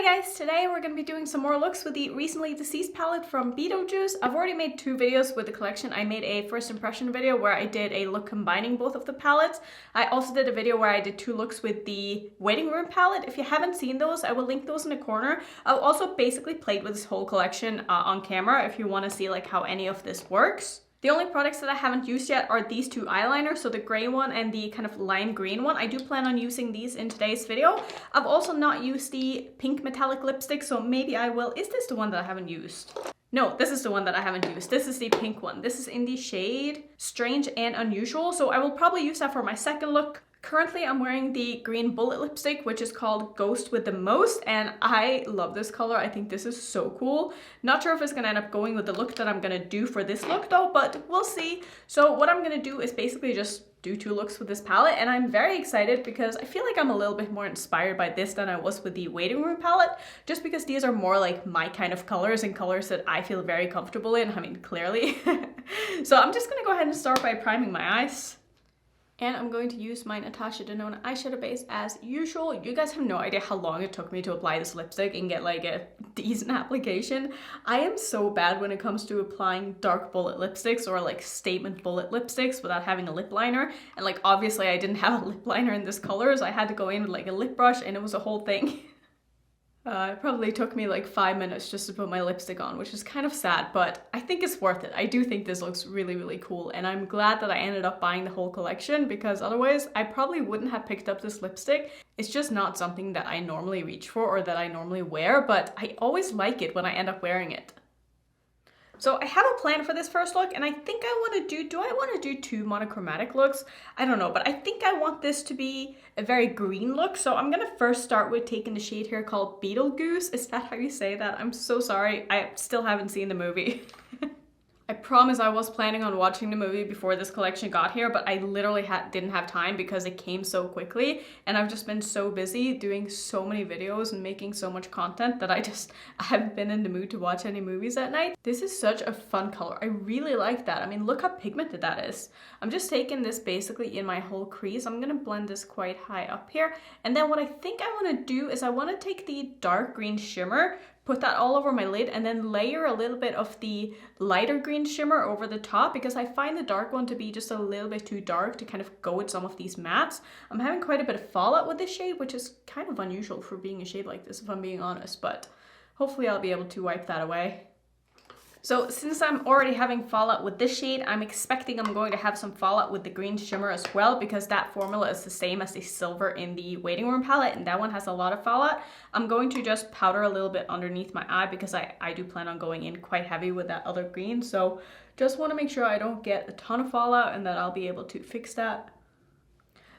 Hi guys, today we're going to be doing some more looks with the recently deceased palette from Beetlejuice. I've already made 2 videos with the collection. I made a first impression video where I did a look combining both of the palettes. I also did a video where I did 2 looks with the waiting room palette. If you haven't seen those, I will link those in the corner. I've also basically played with this whole collection on camera if you want to see like how any of this works. The only products that I haven't used yet are these 2 eyeliners, so the gray one and the kind of lime green one. I do plan on using these in today's video. I've also not used the pink metallic lipstick, so maybe I will. Is this the one that I haven't used? No, this is the one that I haven't used. This is the pink one. This is in the shade Strange and Unusual, so I will probably use that for my second look. Currently, I'm wearing the green bullet lipstick, which is called Ghost with the Most, and I love this color. I think this is so cool. Not sure if it's gonna end up going with the look that I'm gonna do for this look though, but we'll see. So what I'm gonna do is basically just do 2 looks with this palette, and I'm very excited because I feel like I'm a little bit more inspired by this than I was with the waiting room palette, just because these are more like my kind of colors and colors that I feel very comfortable in, I mean, clearly. So I'm just gonna go ahead and start by priming my eyes. And I'm going to use my Natasha Denona eyeshadow base as usual. You guys have no idea how long it took me to apply this lipstick and get like a decent application. I am so bad when it comes to applying dark bullet lipsticks or like statement bullet lipsticks without having a lip liner. And like obviously I didn't have a lip liner in this color, so I had to go in with like a lip brush and it was a whole thing. It probably took me like 5 minutes just to put my lipstick on, which is kind of sad, but I think it's worth it. I do think this looks really, really cool, and I'm glad that I ended up buying the whole collection because otherwise I probably wouldn't have picked up this lipstick. It's just not something that I normally reach for or that I normally wear, but I always like it when I end up wearing it. So I have a plan for this first look, and I think I want to do I want to do 2 monochromatic looks? I don't know, but I think I want this to be a very green look. So I'm going to first start with taking the shade here called Beetlejuice. Is that how you say that? I'm so sorry. I still haven't seen the movie. I promise I was planning on watching the movie before this collection got here, but I literally didn't have time because it came so quickly, and I've just been so busy doing so many videos and making so much content that I haven't been in the mood to watch any movies at night. This is such a fun color. I really like that. I mean, look how pigmented that is. I'm just taking this basically in my whole crease. I'm gonna blend this quite high up here, and then what I think I want to do is I want to take the dark green shimmer, put that all over my lid, and then layer a little bit of the lighter green shimmer over the top because I find the dark one to be just a little bit too dark to kind of go with some of these mattes. I'm having quite a bit of fallout with this shade, which is kind of unusual for being a shade like this if I'm being honest, but hopefully I'll be able to wipe that away. So since I'm already having fallout with this shade, I'm expecting I'm going to have some fallout with the green shimmer as well because that formula is the same as the silver in the waiting room palette, and that one has a lot of fallout. I'm going to just powder a little bit underneath my eye because I do plan on going in quite heavy with that other green. So just want to make sure I don't get a ton of fallout and that I'll be able to fix that.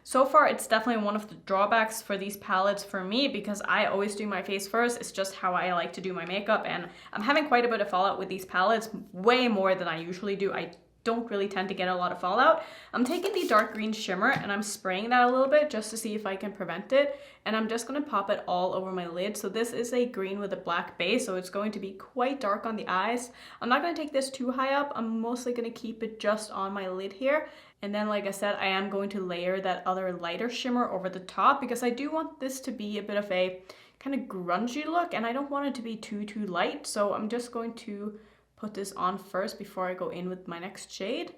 So far, it's definitely one of the drawbacks for these palettes for me because I always do my face first. It's just how I like to do my makeup, and I'm having quite a bit of fallout with these palettes, way more than I usually do. I don't really tend to get a lot of fallout. I'm taking the dark green shimmer and I'm spraying that a little bit just to see if I can prevent it, and I'm just going to pop it all over my lid. So this is a green with a black base, so it's going to be quite dark on the eyes. I'm not going to take this too high up. I'm mostly going to keep it just on my lid here. And then, like I said, I am going to layer that other lighter shimmer over the top because I do want this to be a bit of a kind of grungy look, and I don't want it to be too light. So I'm just going to put this on first before I go in with my next shade.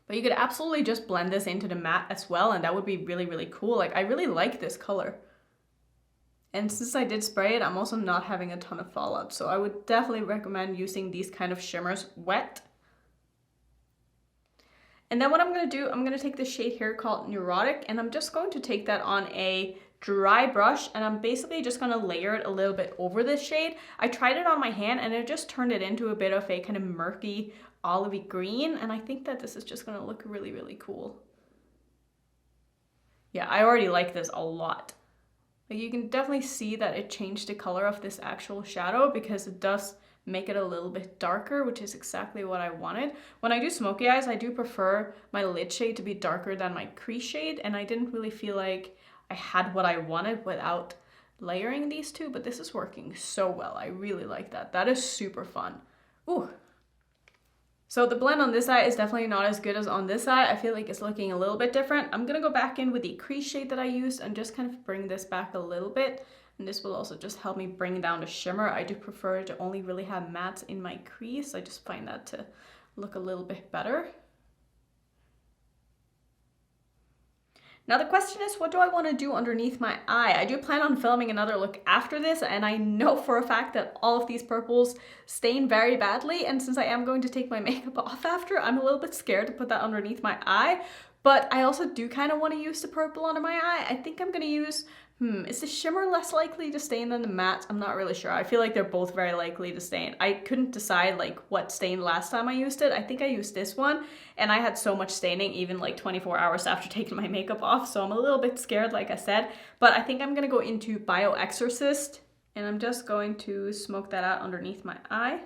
But you could absolutely just blend this into the matte as well, and that would be really, really cool. Like, I really like this color. And since I did spray it, I'm also not having a ton of fallout. So I would definitely recommend using these kind of shimmers wet. And then what I'm going to do, I'm going to take this shade here called Neurotic, and I'm just going to take that on a dry brush, and I'm basically just going to layer it a little bit over this shade. I tried it on my hand and it just turned it into a bit of a kind of murky olivey green, and I think that this is just going to look really, really cool. Yeah, I already like this a lot. Like, you can definitely see that it changed the color of this actual shadow because it does make it a little bit darker, which is exactly what I wanted. When I do smoky eyes, I do prefer my lid shade to be darker than my crease shade, and I didn't really feel like I had what I wanted without layering these 2, but this is working so well. I really like that. That is super fun. Ooh. So the blend on this eye is definitely not as good as on this eye. I feel like it's looking a little bit different. I'm gonna go back in with the crease shade that I used and just kind of bring this back a little bit. And this will also just help me bring down the shimmer. I do prefer to only really have mattes in my crease. I just find that to look a little bit better. Now the question is, what do I want to do underneath my eye? I do plan on filming another look after this, and I know for a fact that all of these purples stain very badly, and since I am going to take my makeup off after, I'm a little bit scared to put that underneath my eye. But I also do kind of want to use the purple under my eye. I think I'm going to use, is the shimmer less likely to stain than the matte? I'm not really sure. I feel like they're both very likely to stain. I couldn't decide like what stained last time I used it. I think I used this one, and I had so much staining even like 24 hours after taking my makeup off, so I'm a little bit scared, like I said. But I think I'm going to go into Bio Exorcist, and I'm just going to smoke that out underneath my eye.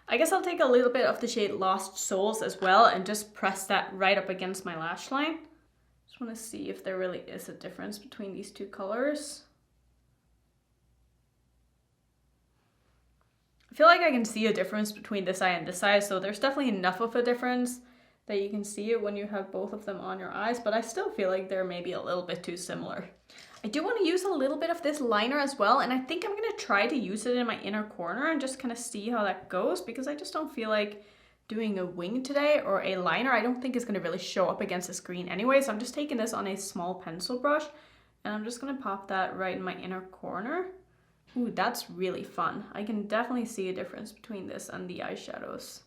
I guess I'll take a little bit of the shade Lost Souls as well and just press that right up against my lash line. Just want to see if there really is a difference between these two colors. I feel like I can see a difference between this eye and this eye, so there's definitely enough of a difference that you can see it when you have both of them on your eyes, but I still feel like they're maybe a little bit too similar. I do want to use a little bit of this liner as well, and I think I'm going to try to use it in my inner corner and just kind of see how that goes, because I just don't feel like doing a wing today or a liner. I don't think it's going to really show up against this green anyway, so I'm just taking this on a small pencil brush, and I'm just going to pop that right in my inner corner. Ooh, that's really fun. I can definitely see a difference between this and the eyeshadows.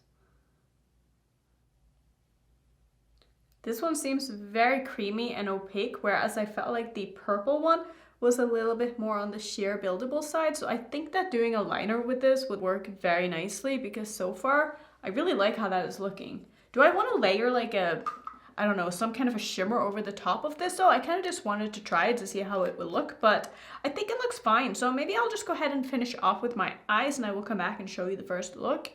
This one seems very creamy and opaque, whereas I felt like the purple one was a little bit more on the sheer buildable side. So I think that doing a liner with this would work very nicely, because so far I really like how that is looking. Do I want to layer like a, I don't know, some kind of a shimmer over the top of this though? I kind of just wanted to try it to see how it would look, but I think it looks fine. So maybe I'll just go ahead and finish off with my eyes, and I will come back and show you the first look.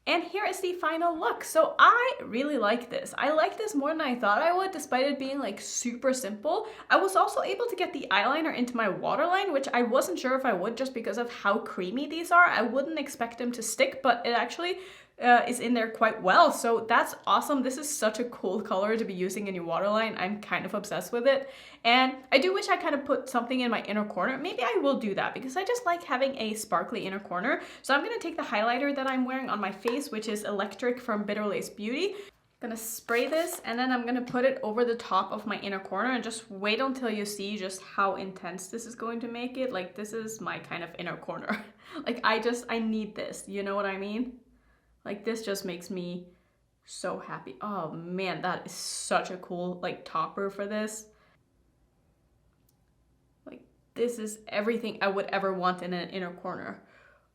And here is the final look. So I really like this. I like this more than I thought I would, despite it being like super simple. I was also able to get the eyeliner into my waterline, which I wasn't sure if I would just because of how creamy these are. I wouldn't expect them to stick, but it actually is in there quite well. So that's awesome. This is such a cool color to be using in your waterline. I'm kind of obsessed with it. And I do wish I kind of put something in my inner corner. Maybe I will do that because I just like having a sparkly inner corner. So I'm going to take the highlighter that I'm wearing on my face, which is Electric from Bitter Lace Beauty. I'm going to spray this, and then I'm going to put it over the top of my inner corner and just wait until you see just how intense this is going to make it. Like, this is my kind of inner corner. Like, I need this. You know what I mean? Like, this just makes me so happy. Oh man, that is such a cool like topper for this. Like, this is everything I would ever want in an inner corner.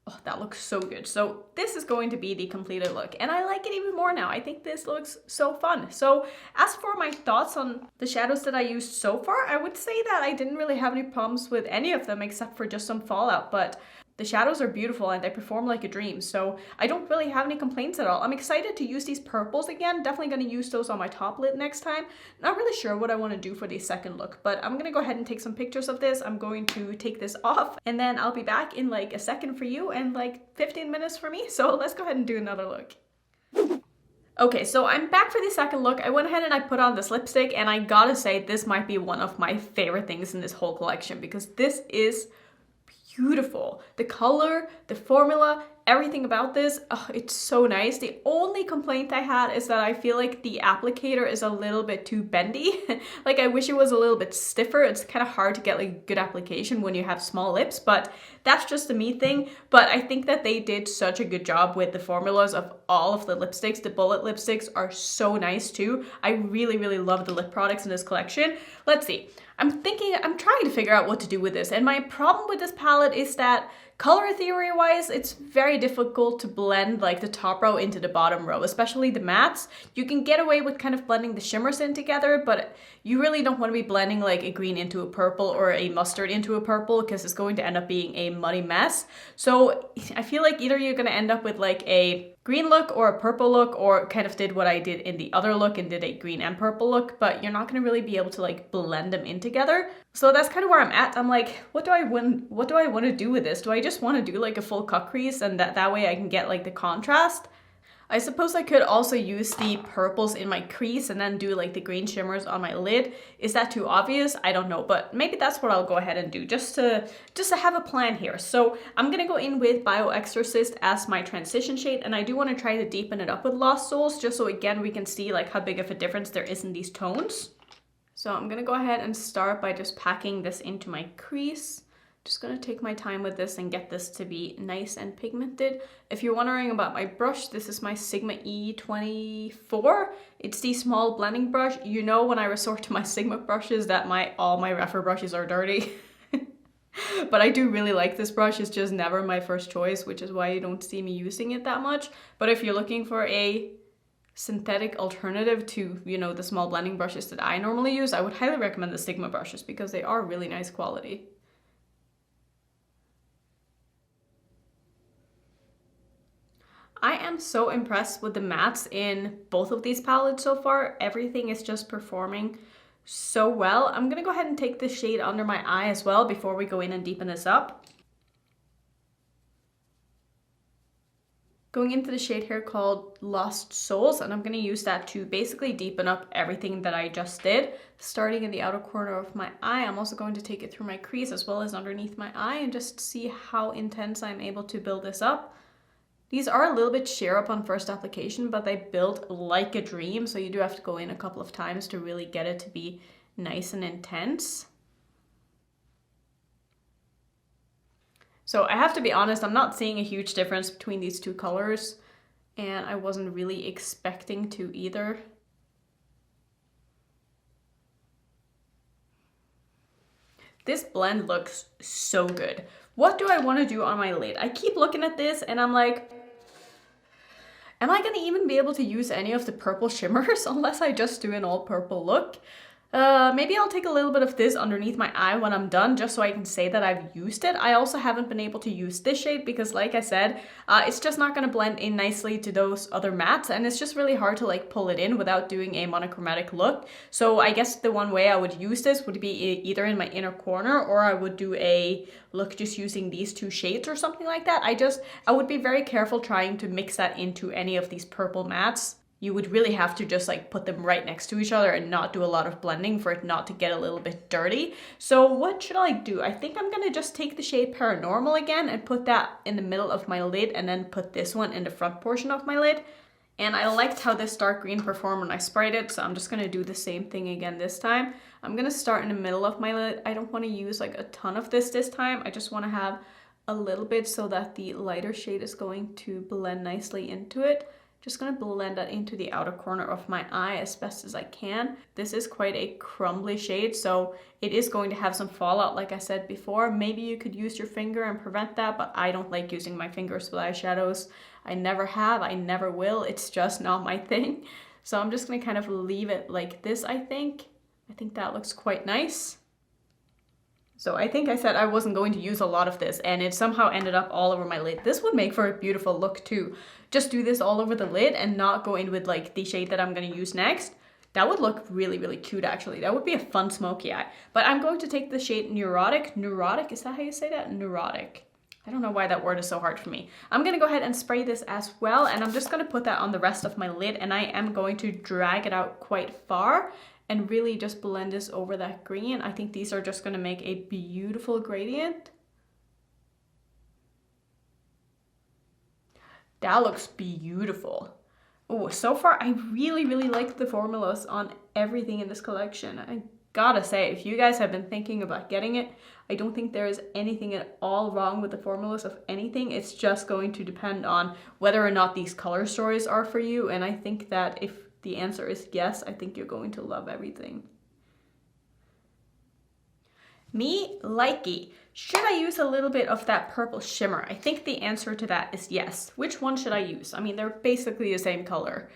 Oh, that looks so good. So this is going to be the completed look, and I like it even more now. I think this looks so fun. So as for my thoughts on the shadows that I used so far, I would say that I didn't really have any problems with any of them except for just some fallout, but the shadows are beautiful and they perform like a dream, so I don't really have any complaints at all. I'm excited to use these purples again. Definitely going to use those on my top lid next time. Not really sure what I want to do for the second look, but I'm going to go ahead and take some pictures of this. I'm going to take this off, and then I'll be back in like a second for you and like 15 minutes for me. So let's go ahead and do another look. Okay, so I'm back for the second look. I went ahead and I put on this lipstick, and I gotta say this might be one of my favorite things in this whole collection because this is beautiful. The color, the formula, everything about this, oh, it's so nice. The only complaint I had is that I feel like the applicator is a little bit too bendy. Like, I wish it was a little bit stiffer. It's kind of hard to get like good application when you have small lips, but that's just a me thing. But I think that they did such a good job with the formulas of all of the lipsticks. The bullet lipsticks are so nice too. I really, really love the lip products in this collection. Let's see. I'm trying to figure out what to do with this, and my problem with this palette is that color theory wise, it's very difficult to blend like the top row into the bottom row, especially the mattes. You can get away with kind of blending the shimmers in together, but you really don't want to be blending like a green into a purple or a mustard into a purple because it's going to end up being a muddy mess. So I feel like either you're going to end up with like a green look or a purple look, or kind of did what I did in the other look and did a green and purple look, but you're not going to really be able to like blend them in together. So that's kind of where I'm at. I'm like, what do I want to do with this? Do I just want to do like a full cut crease and that way I can get like the contrast? I suppose I could also use the purples in my crease and then do like the green shimmers on my lid. Is that too obvious? I don't know, but maybe that's what I'll go ahead and do just to have a plan here. So I'm gonna go in with Bio Exorcist as my transition shade, and I do want to try to deepen it up with Lost Souls just so again we can see like how big of a difference there is in these tones. So I'm gonna go ahead and start by just packing this into my crease. Just gonna take my time with this and get this to be nice and pigmented. If you're wondering about my brush, this is my Sigma E24. It's the small blending brush. You know when I resort to my Sigma brushes that all my Rephr brushes are dirty. But I do really like this brush. It's just never my first choice, which is why you don't see me using it that much. But if you're looking for a synthetic alternative to, you know, the small blending brushes that I normally use, I would highly recommend the Sigma brushes because they are really nice quality. I am so impressed with the mattes in both of these palettes so far. Everything is just performing so well. I'm gonna go ahead and take this shade under my eye as well before we go in and deepen this up. Going into the shade here called Lost Souls, and I'm gonna use that to basically deepen up everything that I just did. Starting in the outer corner of my eye, I'm also going to take it through my crease as well as underneath my eye and just see how intense I'm able to build this up. These are a little bit sheer up on first application, but they build like a dream, so you do have to go in a couple of times to really get it to be nice and intense. So I have to be honest, I'm not seeing a huge difference between these two colors, and I wasn't really expecting to either. This blend looks so good. What do I want to do on my lid? I keep looking at this and I'm like, am I gonna even be able to use any of the purple shimmers unless I just do an all purple look? Maybe I'll take a little bit of this underneath my eye when I'm done, just so I can say that I've used it. I also haven't been able to use this shade because, like I said, it's just not going to blend in nicely to those other mattes, and it's just really hard to like pull it in without doing a monochromatic look. So I guess the one way I would use this would be either in my inner corner, or I would do a look just using these two shades or something like that. I would be very careful trying to mix that into any of these purple mattes. You would really have to just like put them right next to each other and not do a lot of blending for it not to get a little bit dirty. So what should I do? I think I'm gonna just take the shade Paranormal again and put that in the middle of my lid, and then put this one in the front portion of my lid. And I liked how this dark green performed when I sprayed it, so I'm just gonna do the same thing again this time. I'm gonna start in the middle of my lid. I don't wanna use like a ton of this time. I just wanna have a little bit so that the lighter shade is going to blend nicely into it. Just gonna blend that into the outer corner of my eye as best as I can. This is quite a crumbly shade, so it is going to have some fallout like I said before. Maybe you could use your finger and prevent that, but I don't like using my fingers with eyeshadows. I never have, I never will. It's just not my thing. So I'm just gonna kind of leave it like this, I think. I think that looks quite nice. So I think I said I wasn't going to use a lot of this, and it somehow ended up all over my lid. This would make for a beautiful look too. Just do this all over the lid and not go in with like the shade that I'm going to use next. That would look really, really cute actually. That would be a fun smoky eye. But I'm going to take the shade Neurotic. Neurotic, is that how you say that? Neurotic. I don't know why that word is so hard for me. I'm going to go ahead and spray this as well, and I'm just going to put that on the rest of my lid, and I am going to drag it out quite far and really just blend this over that green. I think these are just gonna make a beautiful gradient. That looks beautiful. Oh, so far I really, really like the formulas on everything in this collection. I gotta say, if you guys have been thinking about getting it, I don't think there is anything at all wrong with the formulas of anything. It's just going to depend on whether or not these color stories are for you, and I think that if the answer is yes, I think you're going to love everything. Me likey. Should I use a little bit of that purple shimmer? I think the answer to that is yes. Which one should I use? I mean, they're basically the same color.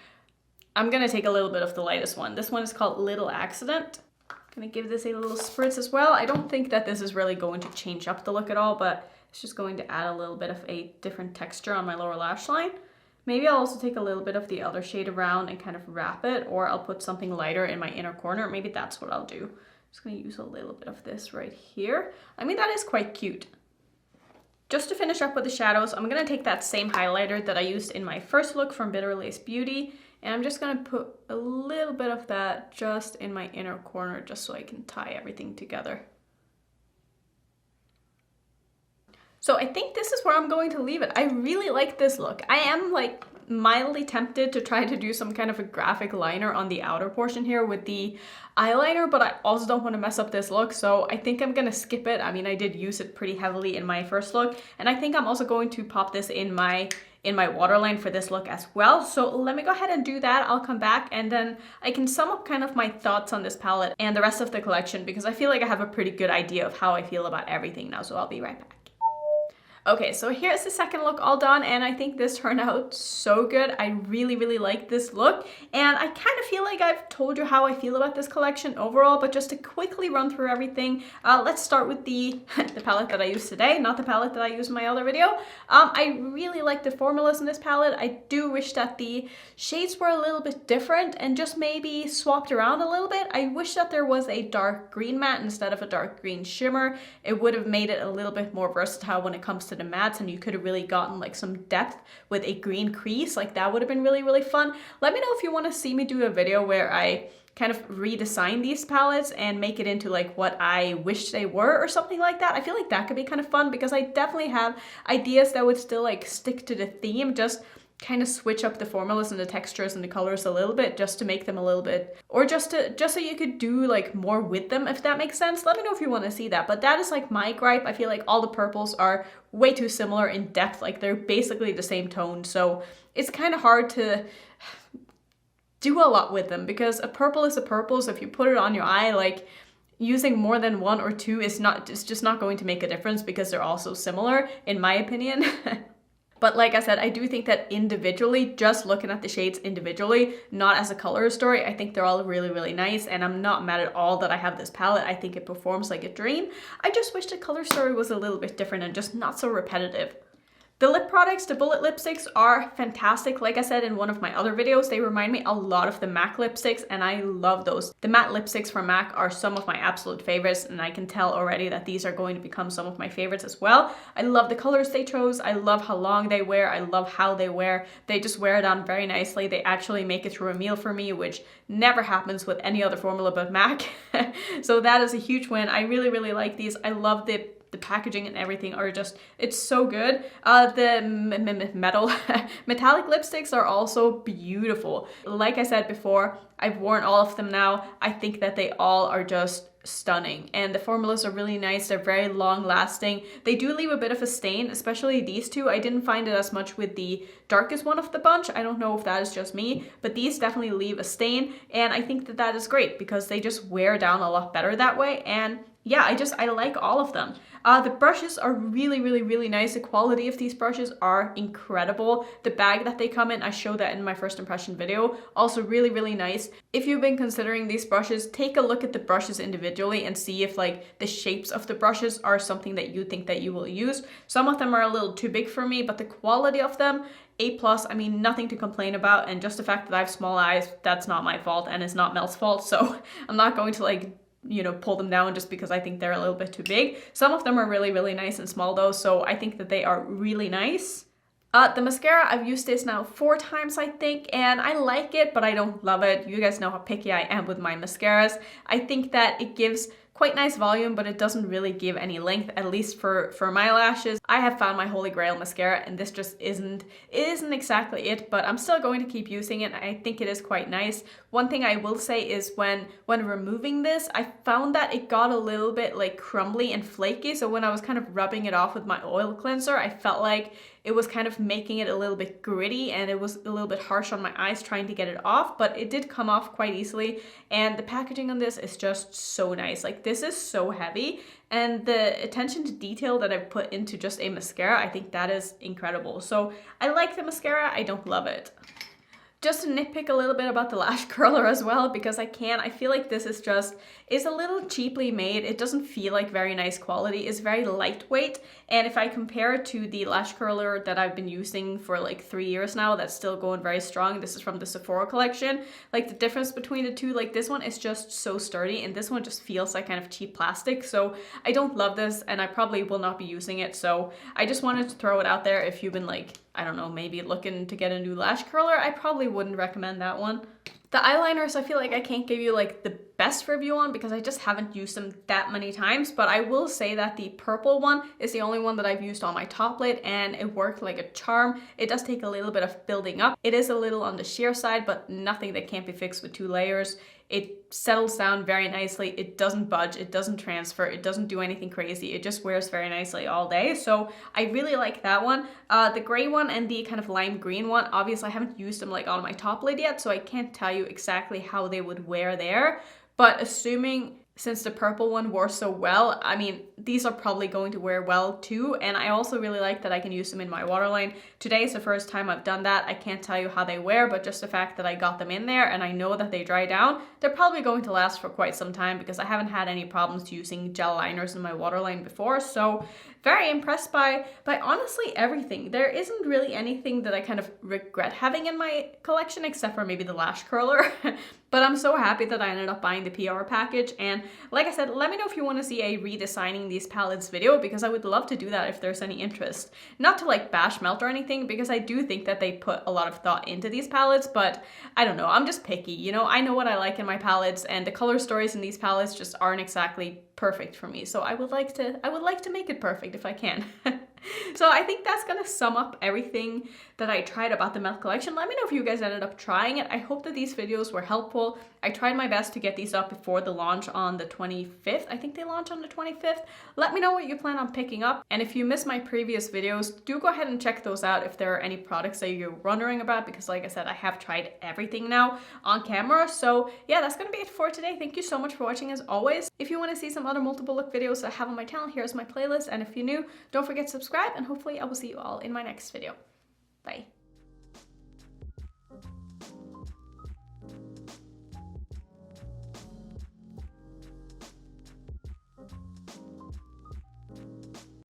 I'm gonna take a little bit of the lightest one. This one is called Little Accident. I'm gonna give this a little spritz as well. I don't think that this is really going to change up the look at all, but it's just going to add a little bit of a different texture on my lower lash line. Maybe I'll also take a little bit of the other shade around and kind of wrap it, or I'll put something lighter in my inner corner. Maybe that's what I'll do. I'm just gonna use a little bit of this right here. I mean, that is quite cute. Just to finish up with the shadows, I'm going to take that same highlighter that I used in my first look from Bitter Lace Beauty, and I'm just going to put a little bit of that just in my inner corner just so I can tie everything together. So I think this is where I'm going to leave it. I really like this look. I am like mildly tempted to try to do some kind of a graphic liner on the outer portion here with the eyeliner, but I also don't want to mess up this look, so I think I'm gonna skip it. I mean, I did use it pretty heavily in my first look, and I think I'm also going to pop this in my waterline for this look as well. So let me go ahead and do that. I'll come back and then I can sum up kind of my thoughts on this palette and the rest of the collection, because I feel like I have a pretty good idea of how I feel about everything now, so I'll be right back. Okay, so here's the second look all done, and I think this turned out so good. I really, really like this look, and I kind of feel like I've told you how I feel about this collection overall, but just to quickly run through everything, let's start with the palette that I used today, not the palette that I used in my other video. I really like the formulas in this palette. I do wish that the shades were a little bit different and just maybe swapped around a little bit. I wish that there was a dark green matte instead of a dark green shimmer. It would have made it a little bit more versatile when it comes to the mattes, and you could have really gotten like some depth with a green crease. Like that would have been really, really fun. Let me know if you want to see me do a video where I kind of redesign these palettes and make it into like what I wish they were or something like that. I feel like that could be kind of fun, because I definitely have ideas that would still like stick to the theme, just kind of switch up the formulas and the textures and the colors a little bit just to make them a little bit, or just so you could do like more with them, if that makes sense. Let me know if you want to see that. But that is like my gripe. I feel like all the purples are way too similar in depth. Like they're basically the same tone, so it's kind of hard to do a lot with them, because a purple is a purple, so if you put it on your eye, like using more than one or two is it's just not going to make a difference, because they're all so similar in my opinion. But like I said, I do think that individually, just looking at the shades individually, not as a color story, I think they're all really, really nice, and I'm not mad at all that I have this palette. I think it performs like a dream. I just wish the color story was a little bit different and just not so repetitive. The lip products, the bullet lipsticks, are fantastic. Like I said in one of my other videos, they remind me a lot of the MAC lipsticks, and I love those. The matte lipsticks from MAC are some of my absolute favorites, and I can tell already that these are going to become some of my favorites as well. I love the colors they chose. I love how long they wear. I love how they wear. They just wear it on very nicely. They actually make it through a meal for me, which never happens with any other formula but MAC. So that is a huge win. I really, really like these. I love the packaging and everything are just, it's so good. The metallic lipsticks are also beautiful. Like I said before, I've worn all of them now. I think that they all are just stunning, and the formulas are really nice. They're very long lasting. They do leave a bit of a stain, especially these two. I didn't find it as much with the darkest one of the bunch. I don't know if that is just me, but these definitely leave a stain, and I think that that is great because they just wear down a lot better that way. And yeah, I like all of them. The brushes are really, really, really nice. The quality of these brushes are incredible. The bag that they come in, I showed that in my first impression video, also really, really nice. If you've been considering these brushes, take a look at the brushes individually and see if like the shapes of the brushes are something that you think that you will use. Some of them are a little too big for me, but the quality of them, A+, I mean, nothing to complain about. And just the fact that I have small eyes, that's not my fault, and it's not Mel's fault. So I'm not going to like, you know, pull them down just because I think they're a little bit too big. Some of them are really, really nice and small though, so I think that they are really nice. The mascara, I've used this now 4 times, I think, and I like it, but I don't love it. You guys know how picky I am with my mascaras. I think that it gives quite nice volume, but it doesn't really give any length, at least for my lashes. I have found my holy grail mascara, and this just isn't exactly it, but I'm still going to keep using it. I think it is quite nice. One thing I will say is when removing this, I found that it got a little bit like crumbly and flaky, so when I was kind of rubbing it off with my oil cleanser, I felt like it was kind of making it a little bit gritty, and it was a little bit harsh on my eyes trying to get it off, but it did come off quite easily. And the packaging on this is just so nice. Like, this is so heavy, and the attention to detail that I've put into just a mascara, I think that is incredible. So I like the mascara, I don't love it. Just to nitpick a little bit about the lash curler as well, because I feel like this is a little cheaply made. It doesn't feel like very nice quality. It's very lightweight, and if I compare it to the lash curler that I've been using for like 3 years now, that's still going very strong. This is from the Sephora collection. Like the difference between the two, like this one is just so sturdy and this one just feels like kind of cheap plastic. So I don't love this and I probably will not be using it. So I just wanted to throw it out there. If you've been like, I don't know, maybe looking to get a new lash curler, I probably wouldn't recommend that one. The eyeliners, I feel like I can't give you like the best review on because I just haven't used them that many times, but I will say that the purple one is the only one that I've used on my top lid and it worked like a charm. It does take a little bit of building up. It is a little on the sheer side, but nothing that can't be fixed with 2 layers. It settles down very nicely. It doesn't budge, it doesn't transfer, it doesn't do anything crazy. It just wears very nicely all day. So I really like that one. The gray one and the kind of lime green one, obviously I haven't used them like on my top lid yet, so I can't tell you exactly how they would wear there. But assuming, since the purple one wore so well, I mean, these are probably going to wear well too. And I also really like that I can use them in my waterline. Today is the first time I've done that. I can't tell you how they wear, but just the fact that I got them in there and I know that they dry down, they're probably going to last for quite some time because I haven't had any problems using gel liners in my waterline before. So very impressed by honestly everything. There isn't really anything that I kind of regret having in my collection except for maybe the lash curler. But I'm so happy that I ended up buying the PR package. And like I said, let me know if you want to see a redesigning these palettes video because I would love to do that if there's any interest. Not to like bash Melt or anything because I do think that they put a lot of thought into these palettes, but I don't know, I'm just picky, you know? I know what I like in my palettes and the color stories in these palettes just aren't exactly perfect for me. So I would like to make it perfect if I can. So I think that's gonna sum up everything that I tried about the Melt collection. Let me know if you guys ended up trying it. I hope that these videos were helpful. I tried my best to get these up before the launch on the 25th. I think they launch on the 25th. Let me know what you plan on picking up. And if you missed my previous videos, do go ahead and check those out if there are any products that you're wondering about, because like I said, I have tried everything now on camera. So yeah, that's gonna be it for today. Thank you so much for watching as always. If you wanna see some other multiple look videos I have on my channel, here's my playlist. And if you're new, don't forget to subscribe and hopefully I will see you all in my next video. Bye.